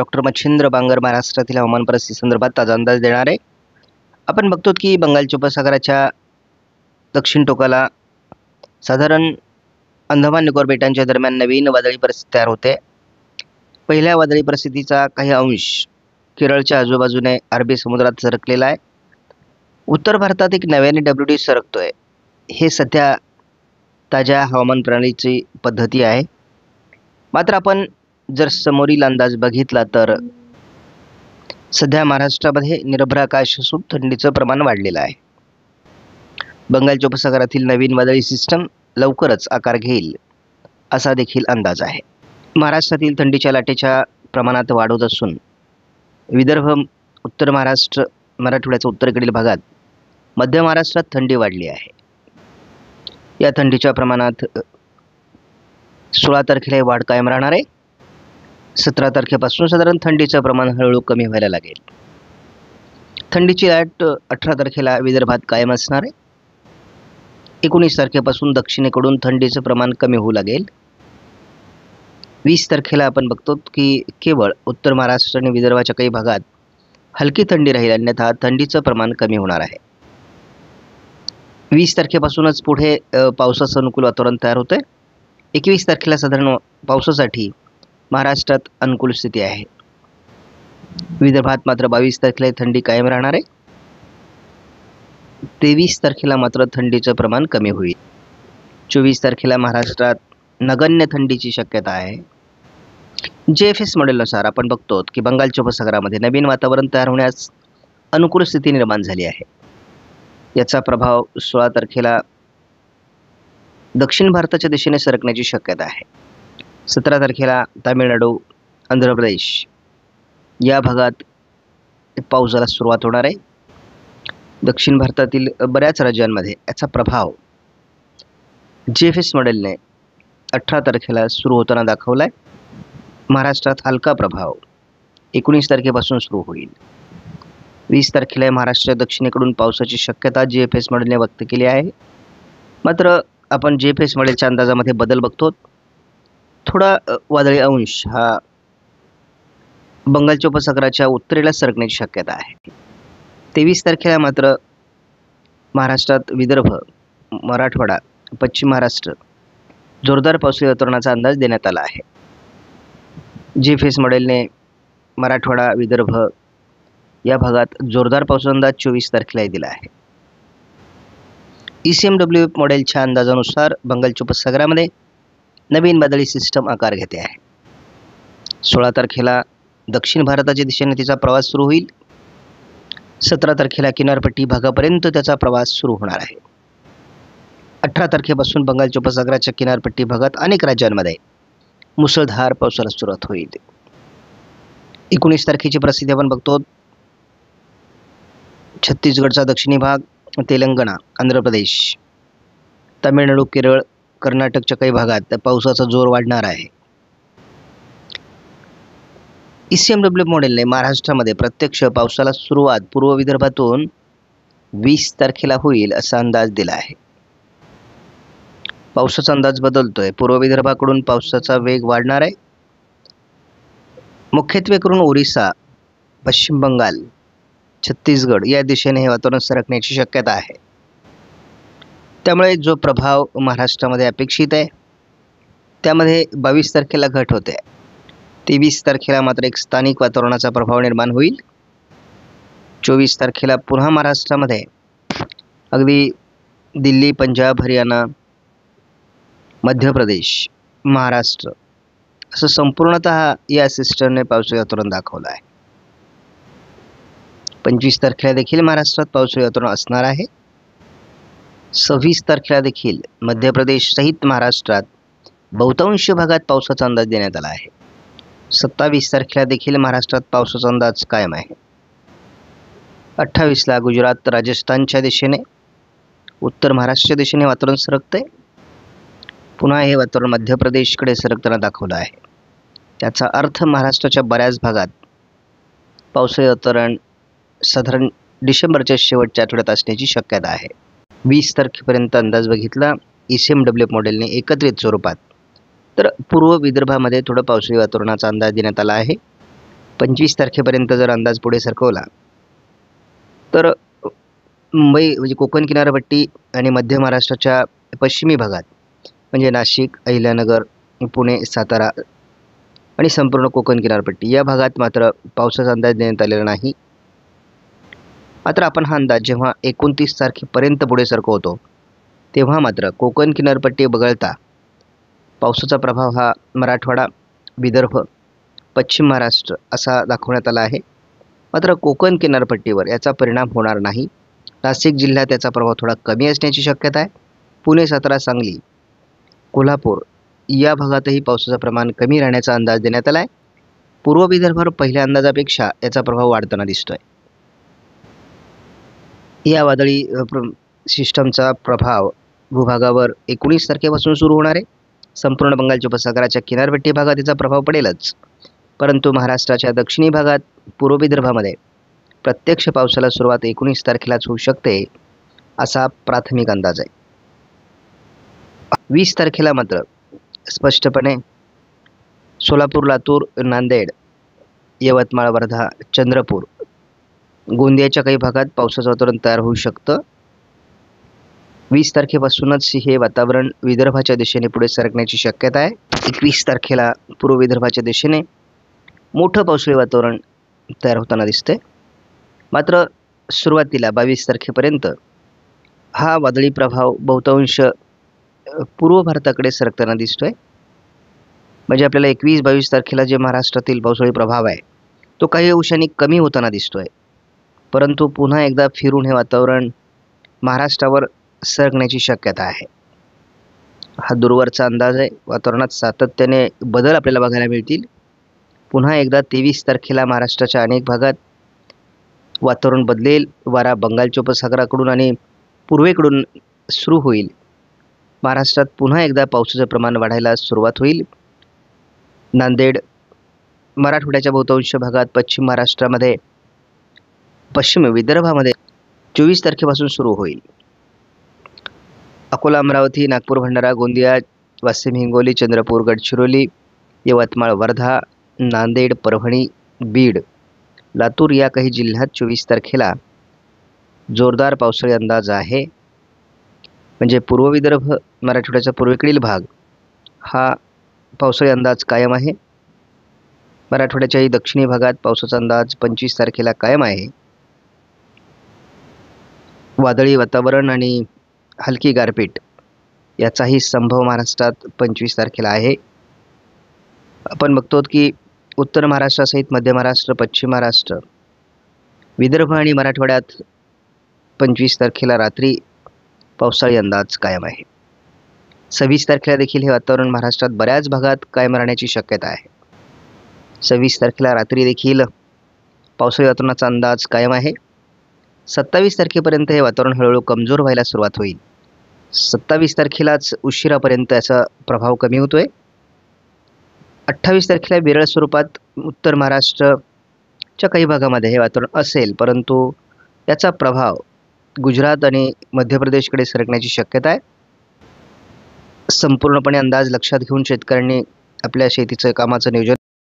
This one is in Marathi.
डॉक्टर मच्छिंद्र बांगर महाराष्ट्रातील हवामान परिस्थिती संदर्भात ताजा अंदाज देणार आहे. आपण बघतो की बंगालच्या उपसागराच्या दक्षिण टोकाला साधारण अंदमान निकोबार बेटांच्या दरम्यान नवीन वादळी परिस्थिती तयार होते. पहिल्या वादळी परिस्थितीचा काही अंश केरळच्या आजूबाजूने अरबी समुद्रात सरकलेला आहे. उत्तर भारतात एक नव्याने WD सरकतोय. हे सध्या ताज्या हवामान प्रणालीची पद्धती आहे. मात्र आपण जर समोरील अंदाज बघितला तर सध्या महाराष्ट्रामध्ये निरभ्र आकाश असून थंडीचं प्रमाण वाढलेलं आहे. बंगालच्या उपसागरातील नवीन वादळी सिस्टम लवकरच आकार घेईल असा देखील अंदाज आहे. महाराष्ट्रातील थंडीच्या लाटेच्या प्रमाणात वाढ होत असून विदर्भ, उत्तर महाराष्ट्र, मराठवाड्याच्या उत्तरेकडील भागात, मध्य महाराष्ट्रात थंडी वाढली आहे. या थंडीच्या प्रमाणात 16 तारखेला ही वाढ कायम राहणार आहे. 17 तारखेपासून साधारण थंडीचं प्रमाण हळूहळू कमी व्हायला लागेल. थंडीची लाट 18 तारखेला विदर्भात कायम असणार आहे. 19 तारखेपासून दक्षिणेकडून थंडीचं प्रमाण कमी होऊ लागेल. 20 तारखेला आपण बघतो की केवळ उत्तर महाराष्ट्र आणि विदर्भाच्या काही भागात हलकी थंडी राहील, अन्यथा थंडीचं प्रमाण कमी होणार आहे. 20 तारखेपासूनच पुढे पावसाचं अनुकूल वातावरण तयार होतं आहे. 21 तारखेला साधारण पावसासाठी महाराष्ट्रात अनुकूल स्थिती आहे. विदर्भात मात्र 22 तारखेला थंडी कायम राहणार आहे. 23 तारखेला मात्र थंडीचं प्रमाण कमी होईल. 24 तारखेला महाराष्ट्रात नगण्य थंडीची शक्यता आहे. JFS मॉडेलनुसार आपण बघतो की बंगालच्या उपसागरामध्ये नवीन वातावरण तयार होण्यास अनुकूल स्थिती निर्माण झाली आहे. याचा प्रभाव 16 तारखेला दक्षिण भारताच्या दिशेने सरकण्याची शक्यता आहे. 17 तारखेला तामिळनाडू, आंध्र प्रदेश या भागात पावसाला सुरुवात होणार आहे. दक्षिण भारतातील बऱ्याच राज्यांमध्ये याचा प्रभाव JFS मॉडेलने 18 तारखेला सुरू होताना दाखवला आहे. महाराष्ट्रात हलका प्रभाव 19 तारखेपासून सुरू होईल. 20 तारखेला महाराष्ट्र दक्षिणेकडून पावसाची शक्यता JFS मॉडेलने व्यक्त केली आहे. मात्र आपण JFS मॉडेलच्या अंदाजामध्ये बदल बघतो. थोडा वादळी अंश हा बंगालच्या उपसागराच्या उत्तरेला सरकण्याची शक्यता आहे. 23 तारखेला मात्र महाराष्ट्रात विदर्भ, मराठवाडा, पश्चिम महाराष्ट्र जोरदार पावसाळी वातावरणाचा अंदाज देण्यात आला आहे. JFS मॉडेलने मराठवाडा, विदर्भ या भागात जोरदार पावसाचा अंदाज 24 तारखेला दिला आहे. ECMW मॉडेलच्या अंदाजानुसार बंगालच्या उपसागरामध्ये नवीन वादळी सिस्टम आकार घेते आहे. 16 तारखेला दक्षिण भारताच्या दिशेने तिचा प्रवास सुरू होईल. 17 तारखेला किनारपट्टी भागापर्यंत त्याचा प्रवास सुरू होणार आहे. 18 तारखेपासून बंगालच्या उपसागराच्या किनारपट्टी भागात अनेक राज्यांमध्ये मुसळधार पावसाला सुरुवात होईल. 19 तारखेची परिस्थिती आपण बघतो. छत्तीसगडचा दक्षिणी भाग, तेलंगणा, आंध्र प्रदेश, तामिळनाडू, केरळ, कर्नाटकच्या काही भागात पावसाचा जोर वाढणार आहे. ECMW मॉडेलने महाराष्ट्रामध्ये प्रत्यक्ष पावसाला सुरुवात पूर्व विदर्भातून 20 तारखेला होईल असा अंदाज दिला आहे. पावसाचा अंदाज बदलतोय. पूर्व विदर्भाकडून पावसाचा वेग वाढणार आहे. मुख्यत्वे करून ओरिसा, पश्चिम बंगाल, छत्तीसगड या दिशेने हे वातावरण सरकण्याची शक्यता आहे. त्यामुळे जो प्रभाव महाराष्ट्रामध्ये अपेक्षित आहे त्यामध्ये 22 तारखेला घट होते. 23 तारखेला मात्र एक स्थानिक वातावरणाचा प्रभाव निर्माण होईल. 24 तारखेला पुन्हा महाराष्ट्रामध्ये अगदी दिल्ली, पंजाब, हरियाणा, मध्य प्रदेश, महाराष्ट्र असं संपूर्णतः या सिस्टमने पावसाळी वातावरण दाखवलं आहे. 25 तारखेला देखील महाराष्ट्रात पावसाळी वातावरण असणार आहे. 26 तारखेला देखील मध्य प्रदेश सहित महाराष्ट्रात बहुतांश भागात पावसाचा अंदाज देण्यात आला आहे. 27 तारखेला देखील महाराष्ट्रात पावसाचा अंदाज कायम आहे. 28ला गुजरात, राजस्थानच्या दिशेने, उत्तर महाराष्ट्राच्या दिशेने वातावरण सरकते. पुन्हा हे वातावरण मध्य प्रदेशकडे सरकताना दाखवलं आहे. त्याचा अर्थ महाराष्ट्राच्या बऱ्याच भागात पावसाळी वातावरण साधारण डिसेंबरच्या शेवटच्या आठवड्यात असण्याची शक्यता आहे. 20 तारखेपर्यंत अंदाज बघितला ECMW मॉडेलने एकत्रित स्वरूपात, तर पूर्व विदर्भामध्ये थोडं पावसाळी वातावरणाचा अंदाज देण्यात आला आहे. 25 तारखेपर्यंत जर अंदाज पुढे सरकवला तर मुंबई म्हणजे कोकण किनारपट्टी आणि मध्य महाराष्ट्राच्या पश्चिमी भागात म्हणजे नाशिक, अहिल्यानगर, पुणे, सातारा आणि संपूर्ण कोकण किनारपट्टी या भागात मात्र पावसाचा अंदाज देण्यात आलेला नाही. मात्र आपण हा अंदाज जेव्हा 29 तारखेपर्यंत पुढे सरकवतो तेव्हा मात्र कोकण किनारपट्टी वगळता पावसाचा प्रभाव हा मराठवाडा, विदर्भ, पश्चिम महाराष्ट्र असा दाखवण्यात आला आहे. मात्र कोकण किनारपट्टीवर याचा परिणाम होणार नाही. नाशिक जिल्ह्यात याचा प्रभाव थोडा कमी असण्याची शक्यता आहे. पुणे, सातारा, सांगली, कोल्हापूर या भागातही पावसाचं प्रमाण कमी राहण्याचा अंदाज देण्यात आला आहे. पूर्व विदर्भावर पहिल्या अंदाजापेक्षा याचा प्रभाव वाढताना दिसतोय. या वादळी सिस्टमचा प्रभाव भूभागावर 19 तारखेपासून सुरू होणार आहे. संपूर्ण बंगालच्या उपसागराच्या किनारपट्टी भागात याचा प्रभाव पडेलच, परंतु महाराष्ट्राच्या दक्षिणी भागात, पूर्व विदर्भामध्ये प्रत्यक्ष पावसाला सुरुवात 19 तारखेलाच होऊ शकते असा प्राथमिक अंदाज आहे. 20 तारखेला मात्र स्पष्टपणे सोलापूर, लातूर, नांदेड, यवतमाळ, वर्धा, चंद्रपूर, गोंदियाच्या काही भागात पावसाचं वातावरण तयार होऊ शकतं. 20 तारखेपासूनच हे वातावरण विदर्भाच्या दिशेने पुढे सरकण्याची शक्यता आहे. 21 तारखेला पूर्व विदर्भाच्या दिशेने मोठं पावसाळी वातावरण तयार होताना दिसते. मात्र सुरुवातीला 22 तारखेपर्यंत हा वादळी प्रभाव बहुतांश पूर्व भारताकडे सरकताना दिसतोय. म्हणजे आपल्याला 21-22 तारखेला जे महाराष्ट्रातील पावसाळी प्रभाव आहे तो काही अंशांनी कमी होताना दिसतोय, परंतु पुन्हा एकदा फिरून हे वातावरण महाराष्ट्रावर सरकण्याची शक्यता आहे. हा दूरवरचा अंदाज आहे. वातावरणात सातत्याने बदल आपल्याला बघायला मिळतील. पुन्हा एकदा 23 तारखेला महाराष्ट्राच्या अनेक भागात वातावरण बदलेल. वारा बंगालच्या उपसागराकडून आणि पूर्वेकडून सुरू होईल. महाराष्ट्रात पुन्हा एकदा पावसाचं प्रमाण वाढायला सुरुवात होईल. नांदेड, मराठवाड्याच्या बहुतांश भागात, पश्चिम महाराष्ट्रामध्ये, पश्चिम विदर्भामध्ये 24 तारखेपासून सुरू होईल. अकोला, अमरावती, नागपूर, भंडारा, गोंदिया, वाशिम, हिंगोली, चंद्रपूर, गडचिरोली, यवतमाळ, वर्धा, नांदेड, परभणी, बीड, लातूर या काही जिल्ह्यात 24 तारखेला जोरदार पावसाळी अंदाज आहे. म्हणजे पूर्व विदर्भ, मराठवाड्याचा पूर्वेकडील भाग हा पावसाळी अंदाज कायम आहे. मराठवाड्याच्याही दक्षिणी भागात पावसाचा अंदाज 25 तारखेला कायम आहे. वादळी वातावरण आणि हलकी गारपीट याचाही संभव महाराष्ट्रात 25 तारखेला आहे. आपण बघतो की उत्तर महाराष्ट्रासहित मध्य महाराष्ट्र, पश्चिम महाराष्ट्र, विदर्भ आणि मराठवाड्यात 25 तारखेला रात्री पावसाळी अंदाज कायम आहे. 26 तारखेला देखील हे वातावरण महाराष्ट्रात बऱ्याच भागात कायम राहण्याची शक्यता आहे. 26 तारखेला रात्री देखील पावसाळी वातावरणाचा अंदाज कायम आहे. 27 तारखेपर्यंत हे वातावरण हळूहळू कमजोर व्हायला सुरुवात होईल. 27 तारखेलाच उशिरापर्यंत याचा प्रभाव कमी होतोय. 28 तारखेला विरळ स्वरूपात उत्तर महाराष्ट्राच्या काही भागामध्ये हे वातावरण असेल, परंतु याचा प्रभाव गुजरात आणि मध्य प्रदेशकडे सरकण्याची शक्यता आहे. संपूर्णपणे अंदाज लक्षात घेऊन शेतकऱ्यांनी आपल्या शेतीचं कामाचं नियोजन